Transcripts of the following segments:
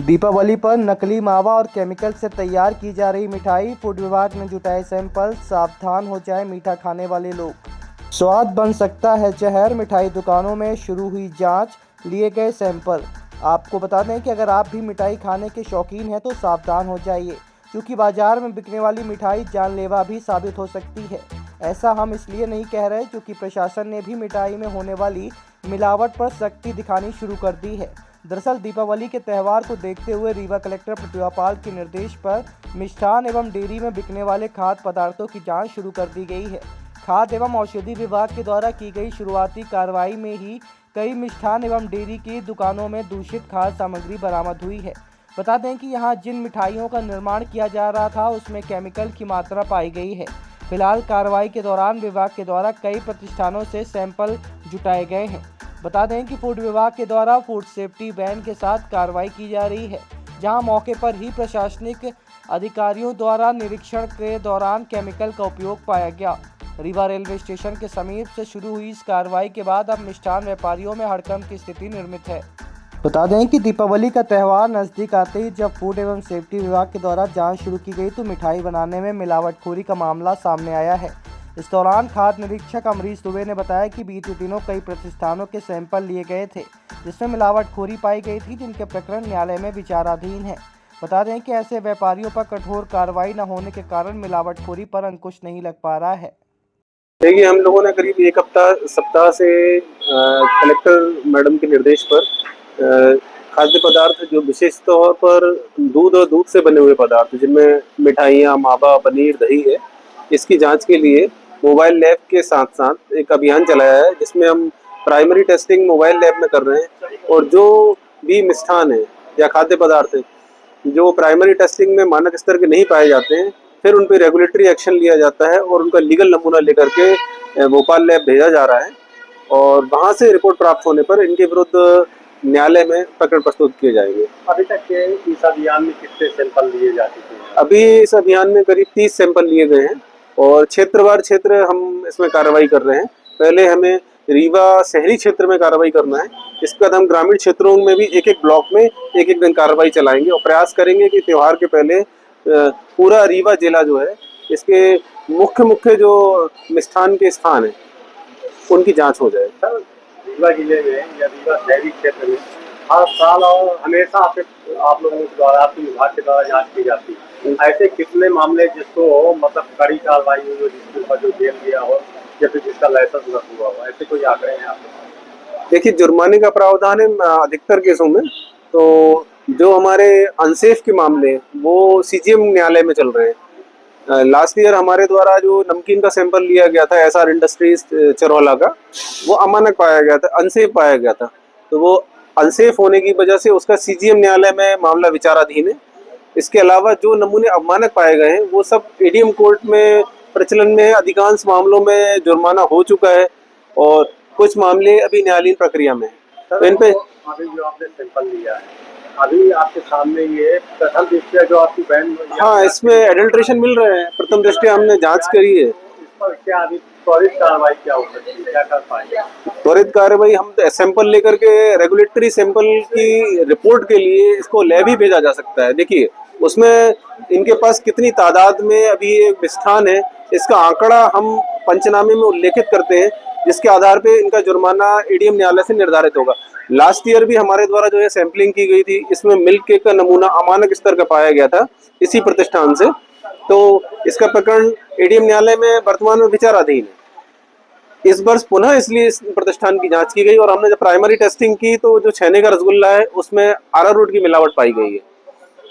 दीपावली पर नकली मावा और केमिकल से तैयार की जा रही मिठाई, फूड विभाग ने जुटाए सैंपल। सावधान हो जाए मीठा खाने वाले लोग, स्वाद बन सकता है जहर। मिठाई दुकानों में शुरू हुई जांच, लिए गए सैंपल। आपको बता दें कि अगर आप भी मिठाई खाने के शौकीन हैं तो सावधान हो जाइए, क्योंकि बाजार में बिकने वाली मिठाई जानलेवा भी साबित हो सकती है। ऐसा हम इसलिए नहीं कह रहे क्योंकि प्रशासन ने भी मिठाई में होने वाली मिलावट पर सख्ती दिखानी शुरू कर दी है। दरअसल दीपावली के त्यौहार को देखते हुए रीवा कलेक्टर प्रतिभा पाल के निर्देश पर मिष्ठान एवं डेयरी में बिकने वाले खाद्य पदार्थों की जांच शुरू कर दी गई है। खाद्य एवं औषधि विभाग के द्वारा की गई शुरुआती कार्रवाई में ही कई मिष्ठान एवं डेयरी की दुकानों में दूषित खाद्य सामग्री बरामद हुई है। बता दें कि यहां जिन मिठाइयों का निर्माण किया जा रहा था उसमें केमिकल की मात्रा पाई गई है। फिलहाल कार्रवाई के दौरान विभाग के द्वारा कई प्रतिष्ठानों से सैंपल जुटाए गए हैं। बता दें कि फूड विभाग के द्वारा फूड सेफ्टी वैन के साथ कार्रवाई की जा रही है, जहां मौके पर ही प्रशासनिक अधिकारियों द्वारा निरीक्षण के दौरान केमिकल का उपयोग पाया गया। रीवा रेलवे स्टेशन के समीप से शुरू हुई इस कार्रवाई के बाद अब मिष्ठान व्यापारियों में हड़कंप की स्थिति निर्मित है। बता दें कि दीपावली का त्यौहार नज़दीक आते ही जब फूड एवं सेफ्टी विभाग के द्वारा जांच शुरू की गई तो मिठाई बनाने में मिलावटखोरी का मामला सामने आया है। इस दौरान खाद्य निरीक्षक अमरीश दुबे ने बताया कि बीते दिनों कई प्रतिष्ठानों के सैंपल लिए गए थे, जिसमें मिलावटखोरी पाई गई थी, जिनके प्रकरण न्यायालय में विचाराधीन है। बता दें कि ऐसे व्यापारियों पर कठोर कार्रवाई न होने के कारण मिलावटखोरी पर अंकुश नहीं लग पा रहा है। देखिए, हम लोगों ने करीब एक सप्ताह से कलेक्टर मैडम के निर्देश पर खाद्य पदार्थ जो विशेष तौर पर दूध और दूध से बने हुए पदार्थ जिनमें मिठाइयाँ, मावा, पनीर, दही है, इसकी जांच के लिए मोबाइल लैब के साथ-साथ एक अभियान चलाया है, जिसमें हम प्राइमरी टेस्टिंग मोबाइल लैब में कर रहे हैं और जो भी मिष्ठान है या खाद्य पदार्थ है, जो प्राइमरी टेस्टिंग में मानक स्तर के नहीं पाए जाते हैं, फिर उन पे रेगुलेटरी एक्शन लिया जाता है और उनका लीगल नमूना लेकर के भोपाल लैब भेजा जा रहा है और वहाँ से रिपोर्ट प्राप्त होने पर इनके विरुद्ध न्यायालय में प्रकरण प्रस्तुत किए जाएंगे। अभी तक के इस अभियान में कितने सैंपल लिए जा चुके हैं? अभी इस अभियान में करीब 30 सैंपल लिए गए हैं और क्षेत्रवार क्षेत्र हम इसमें कार्रवाई कर रहे हैं। पहले हमें रीवा शहरी क्षेत्र में कार्रवाई करना है, इसके बाद हम ग्रामीण क्षेत्रों में भी एक-एक ब्लॉक में एक-एक दिन कार्रवाई चलाएंगे और प्रयास करेंगे कि त्यौहार के पहले पूरा रीवा जिला जो है इसके मुख्य जो मिष्ठान के स्थान है उनकी जांच हो जाए। सर, रीवा जिले में या रीवा शहरी क्षेत्र में हर साल और हमेशा आप लोगों के द्वारा, आपके विभाग के द्वारा जांच की जाती है। ऐसे कितने मामले जिसको मतलब कड़ी कार्रवाई हुई हो, जिसके ऊपर जो जेल गया हो या फिर जिसका लाइसेंस रद्द हुआ हो, ऐसे कोई आंकड़े हैं आपके पास? देखिए, जुर्माने का प्रावधान है अधिकतर केसों में, तो जो हमारे अनसेफ के मामले हैं वो सीजीएम न्यायालय में चल रहे हैं। लास्ट ईयर हमारे द्वारा जो नमकीन का सैंपल लिया गया था एसआर इंडस्ट्रीज चरौला का, वो अमानक पाया गया था, अनसेफ पाया गया था, तो वो अनसेफ होने की वजह से उसका सीजीएम न्यायालय में मामला विचाराधीन है। इसके अलावा जो नमूने अवमानक पाए गए हैं वो सब एडीएम कोर्ट में प्रचलन में है। अधिकांश मामलों में जुर्माना हो चुका है और कुछ मामले अभी न्यायालयीन प्रक्रिया में है। तो इन पे अभी जो आपने सैंपल लिया है, अभी आपके सामने ये प्रथम दृष्टया जो आपकी बहन, हाँ, इसमें एडल्ट्रेशन मिल रहे हैं। प्रथम दृष्टया हमने जांच करी है। इस पर क्या अभी त्वरित कार्रवाई क्या हो सकती है, क्या कर पाएंगे? त्वरित कार्रवाई हम सैंपल लेकर के रेगुलेटरी सैंपल की रिपोर्ट के लिए इसको लैब ही भेजा जा सकता है। देखिए, उसमें इनके पास कितनी तादाद में अभी ये मिष्ठान है, इसका आंकड़ा हम पंचनामे में उल्लेखित करते हैं, जिसके आधार पे इनका जुर्माना एडीएम न्यायालय से निर्धारित होगा। लास्ट ईयर भी हमारे द्वारा जो है सैंपलिंग की गई थी, इसमें मिल्क केक का नमूना अमानक स्तर का पाया गया था इसी प्रतिष्ठान से, तो इसका प्रकरण एडीएम न्यायालय में वर्तमान में विचाराधीन है। इस वर्ष पुनः इसलिए इस प्रतिष्ठान की जांच की गई और हमने जब प्राइमरी टेस्टिंग की तो जो छेने का रसगुल्ला है उसमें अरारोट की मिलावट पाई गई है,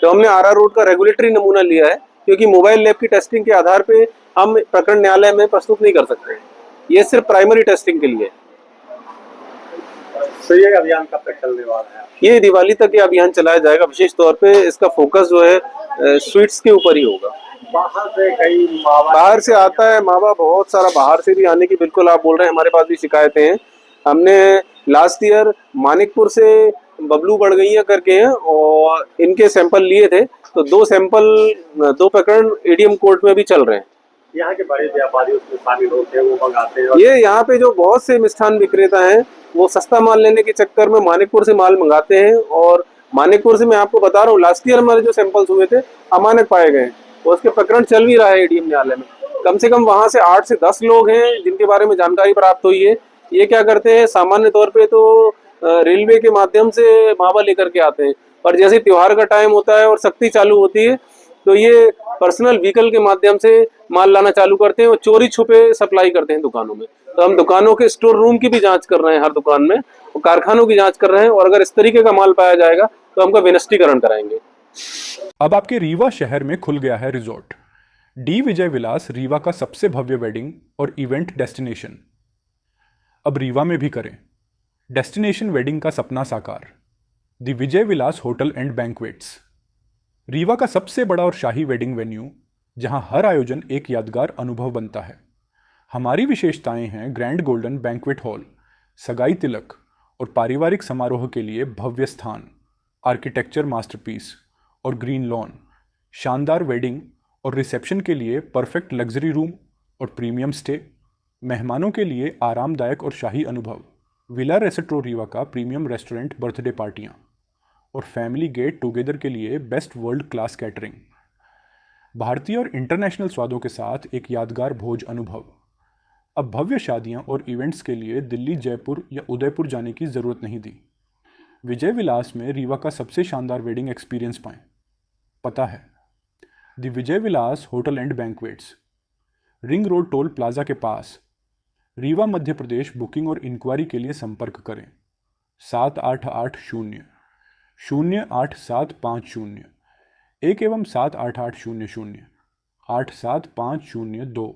तो हमने अरारोट का रेगुलेटरी नमूना लिया है, क्योंकि मोबाइल लैब की टेस्टिंग के आधार पे हम प्रकरण न्यायालय में प्रस्तुत नहीं कर सकते। ये सिर्फ प्राइमरी टेस्टिंग के लिए। तो ये अभियान कब तक चलने वाला है? ये दिवाली तक ये अभियान चलाया जाएगा। विशेष तौर पे इसका फोकस जो है स्वीट्स के ऊपर ही होगा। बाहर से कई मावा, बाहर से आता है मावा, बहुत सारा बाहर से भी आने की बिल्कुल आप बोल रहे हैं, हमारे पास भी शिकायतें हैं। हमने लास्ट ईयर मानिकपुर से बबलू बढ़गैया करके हैं और इनके सैंपल लिए थे, तो दो प्रकरण एडीएम कोर्ट में भी चल रहे हैं। यहाँ के बड़े व्यापारी उसमें शामिल होते हैं, वो मंगाते हैं। ये यहाँ पे जो बहुत से मिष्ठान विक्रेता हैं वो सस्ता माल लेने के चक्कर में मानिकपुर से माल मंगाते हैं और मानिकपुर से मैं आपको बता रहा हूँ, लास्ट ईयर हमारे जो सैंपल्स हुए थे अमानक पाए गए, और उसके प्रकरण चल भी रहा है एडीएम न्यायालय में। कम से कम वहां से 8 से 10 लोग हैं जिनके बारे में जानकारी प्राप्त हुई है। ये क्या करते हैं, सामान्य तौर पे तो रेलवे के माध्यम से मावा लेकर के आते हैं, पर जैसे त्योहार का टाइम होता है और सख्ती चालू होती है तो ये पर्सनल व्हीकल के माध्यम से माल लाना चालू करते हैं और चोरी छुपे सप्लाई करते हैं दुकानों में। तो हम दुकानों के स्टोर रूम की भी जांच कर रहे हैं हर दुकान में, और कारखानों की जांच कर रहे हैं, और अगर इस तरीके का माल पाया जाएगा तो हमका विनष्टीकरण कराएंगे। अब आपके रीवा शहर में खुल गया है रिजॉर्ट। डी विजय विलास रीवा का सबसे भव्य वेडिंग और इवेंट डेस्टिनेशन। अब रीवा में भी करें डेस्टिनेशन वेडिंग का सपना साकार। The Vijay Vilas hotel and banquets, Rewa का सबसे बड़ा और शाही वेडिंग वेन्यू, जहां हर आयोजन एक यादगार अनुभव बनता है। हमारी विशेषताएं हैं ग्रैंड गोल्डन बैंक्वेट हॉल, सगाई तिलक और पारिवारिक समारोह के लिए भव्य स्थान, आर्किटेक्चर मास्टरपीस और ग्रीन लॉन, शानदार वेडिंग और रिसेप्शन के लिए परफेक्ट लग्जरी रूम और प्रीमियम स्टे, मेहमानों के लिए आरामदायक और शाही अनुभव, विला रेस्ट्रो रीवा का प्रीमियम रेस्टोरेंट बर्थडे पार्टियाँ, और फैमिली गेट टुगेदर के लिए बेस्ट वर्ल्ड क्लास कैटरिंग। भारतीय और इंटरनेशनल स्वादों के साथ एक यादगार भोज अनुभव। अब भव्य शादियां और इवेंट्स के लिए दिल्ली, जयपुर या उदयपुर जाने की ज़रूरत नहीं दी। विजय विलास में रीवा का सबसे शानदार वेडिंग एक्सपीरियंस पाएं। पता है the Vijay Vilas hotel and banquets, ring road toll plaza के पास, रीवा, मध्य प्रदेश। बुकिंग और इंक्वायरी के लिए संपर्क करें 7880-08750 1 एवं 7880-0875002।